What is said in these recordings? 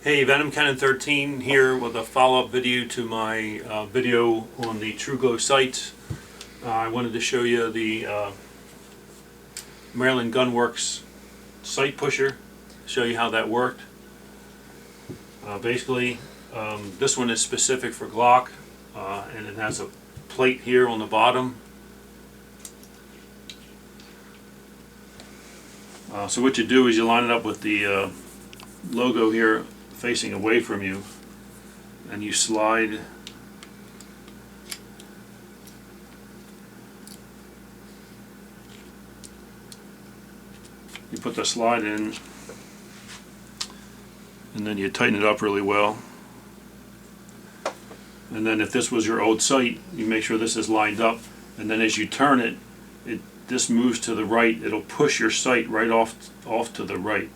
Hey, Venom Cannon 13 here with a follow-up video to my video on the Truglo Sites. I wanted to show you the Maryland Gunworks sight pusher, show you how that worked. Basically, this one is specific for Glock, and it has a plate here on the bottom. So what you do is you line it up with the logo here facing away from you, and you slide put the slide in, and then you tighten it up really well. And then if this was your old sight, you make sure this is lined up, and then as you turn it, this moves to the right. It'll push your sight right off to the right.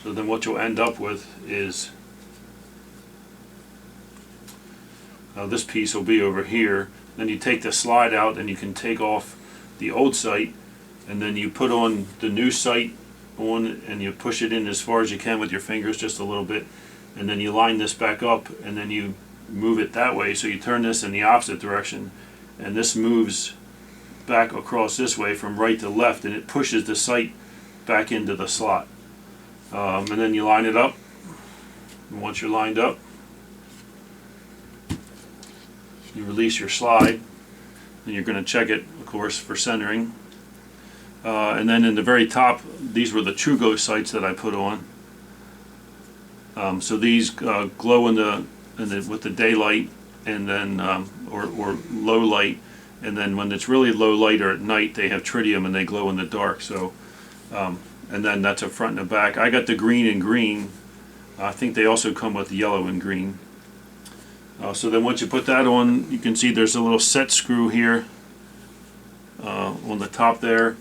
So then what you'll end up with is this piece will be over here. Then you take the slide out and you can take off the old sight, and then you put on the new sight on, and you push it in as far as you can with your fingers, just a little bit, and then you line this back up, and then you move it that way. So you turn this in the opposite direction, and this moves back across this way from right to left, and it pushes the sight back into the slot. And then you line it up, and once you're lined up, you release your slide, and you're going to check it, of course, for centering. And then in the very top, these were the Truglo sights that I put on. So these glow with the daylight, and then or low light, and then when it's really low light or at night, they have tritium and they glow in the dark. So and then that's a front and a back. I got the green and green. I think they also come with yellow and green. So then once you put that on, you can see there's a little set screw here on the top there,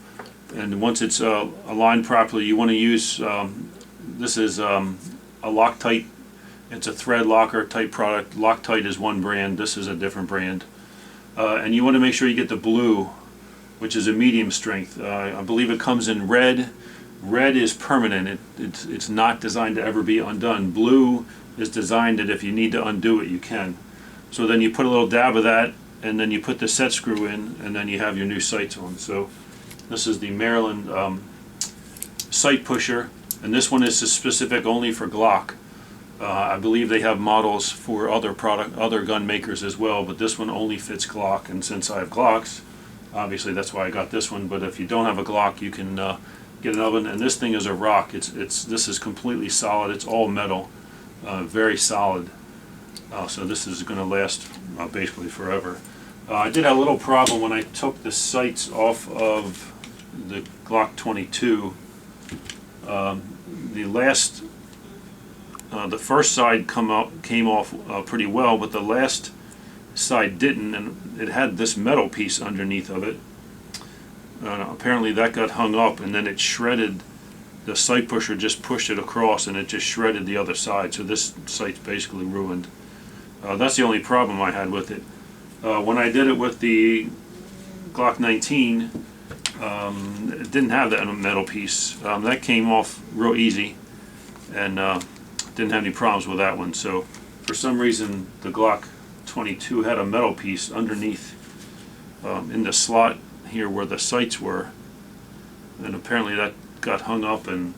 and once it's aligned properly, you want to use this is a Loctite. It's a thread locker type product. Loctite is one brand, this is a different brand. And you want to make sure you get the blue, which is a medium strength. I believe it comes in red. Red is permanent. It's not designed to ever be undone. Blue is designed that if you need to undo it, you can. So then you put a little dab of that, and then you put the set screw in, and then you have your new sights on. So this is the Maryland sight pusher, and this one is specific only for Glock. I believe they have models for other gun makers as well, but this one only fits Glock. And since I have Glocks, obviously that's why I got this one. But if you don't have a Glock, you can get another one. And this thing is a rock. This is completely solid. It's all metal, very solid. So this is going to last basically forever. I did have a little problem when I took the sights off of the Glock 22. The first side came off pretty well, but the last side didn't, and it had this metal piece underneath of it. Apparently that got hung up, and then it shredded. The sight pusher just pushed it across, and it just shredded the other side. So this sight's basically ruined. That's the only problem I had with it. When I did it with the Glock 19, it didn't have that metal piece. That came off real easy, and didn't have any problems with that one. So for some reason the Glock 22 had a metal piece underneath in the slot here where the sights were, and apparently that got hung up, and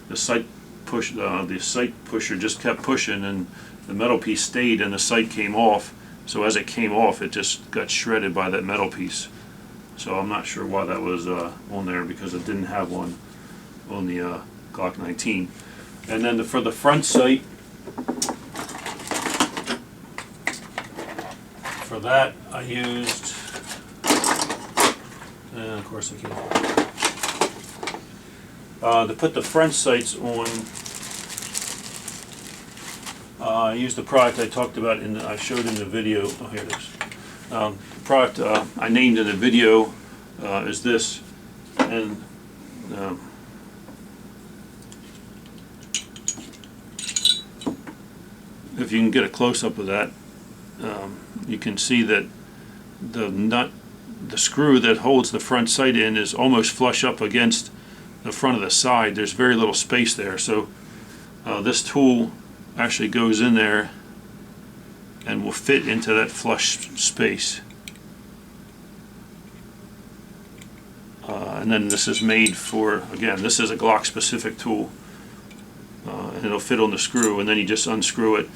the sight pusher just kept pushing, and the metal piece stayed and the sight came off. So as it came off, it just got shredded by that metal piece. So I'm not sure why that was on there, because it didn't have one on the Glock 19. And then for the front sight, for that I used, and of course I can't. To put the front sights on, I used the product I talked about I showed in the video. Oh, here it is. The product I named in the video is this, and if you can get a close-up of that, you can see that the screw that holds the front sight in is almost flush up against the front of the side. There's very little space there, so this tool actually goes in there and will fit into that flush space. And then this is made for, again, this is a Glock specific tool, and it'll fit on the screw, and then you just unscrew it,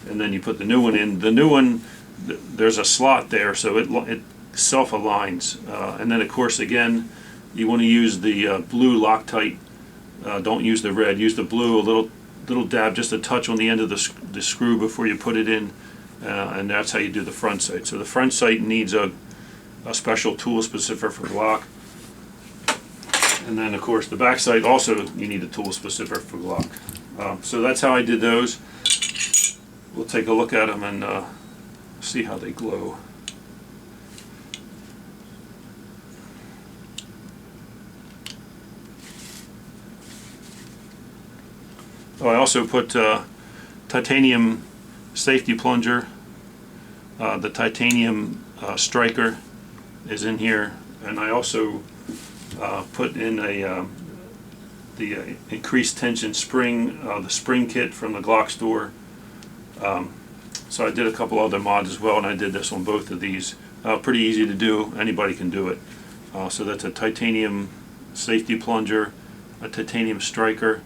and then you put the new one in. The new one, there's a slot there, so it self-aligns, and then of course again you want to use the blue Loctite. Don't use the red, use the blue, a little dab, just a touch on the end of the screw before you put it in, and that's how you do the front sight. So the front sight needs a special tool specific for Glock. And then of course the back sight also you need a tool specific for Glock. So that's how I did those. We'll take a look at them and see how they glow. Oh, I also put titanium safety plunger. The titanium striker is in here, and I also put in the increased tension spring, the spring kit from the Glock store. So I did a couple other mods as well, and I did this on both of these. Pretty easy to do, anybody can do it. So that's a titanium safety plunger, a titanium striker,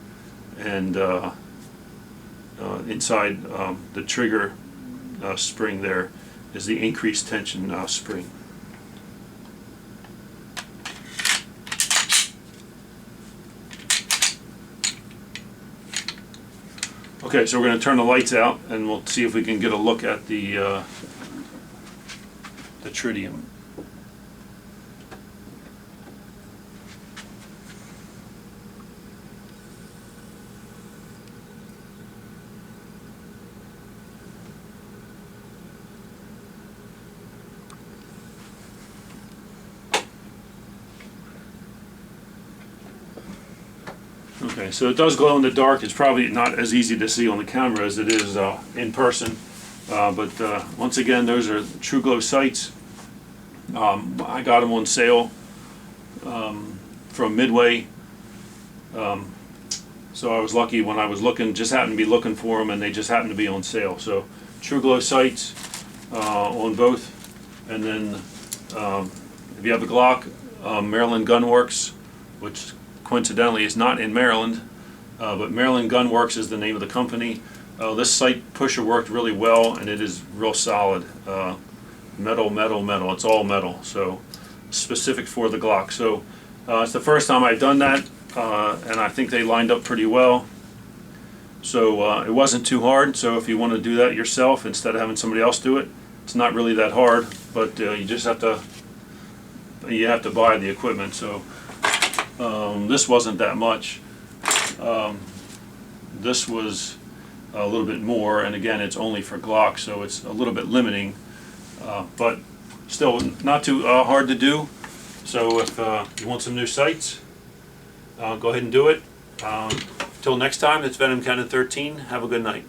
and inside the trigger spring there is the increased tension spring. Okay, so we're going to turn the lights out and we'll see if we can get a look at the tritium. Okay, so it does glow in the dark. It's probably not as easy to see on the camera as it is in person. But once again, those are Truglo sights. I got them on sale from Midway. So I was lucky when I was looking, just happened to be looking for them, and they just happened to be on sale. So Truglo sights on both. And then if you have a Glock, Maryland Gun Works, which coincidentally is not in Maryland, but Maryland Gun Works is the name of the company. This sight pusher worked really well, and it is real solid. Metal, metal, metal. It's all metal, so specific for the Glock. So it's the first time I've done that, and I think they lined up pretty well. So it wasn't too hard. So if you want to do that yourself instead of having somebody else do it, it's not really that hard. But you just have to buy the equipment. So this wasn't that much. This was a little bit more, and again, it's only for Glock, so it's a little bit limiting, but still not too hard to do. So if you want some new sights, go ahead and do it. Till next time, it's Venom Cannon 13. Have a good night.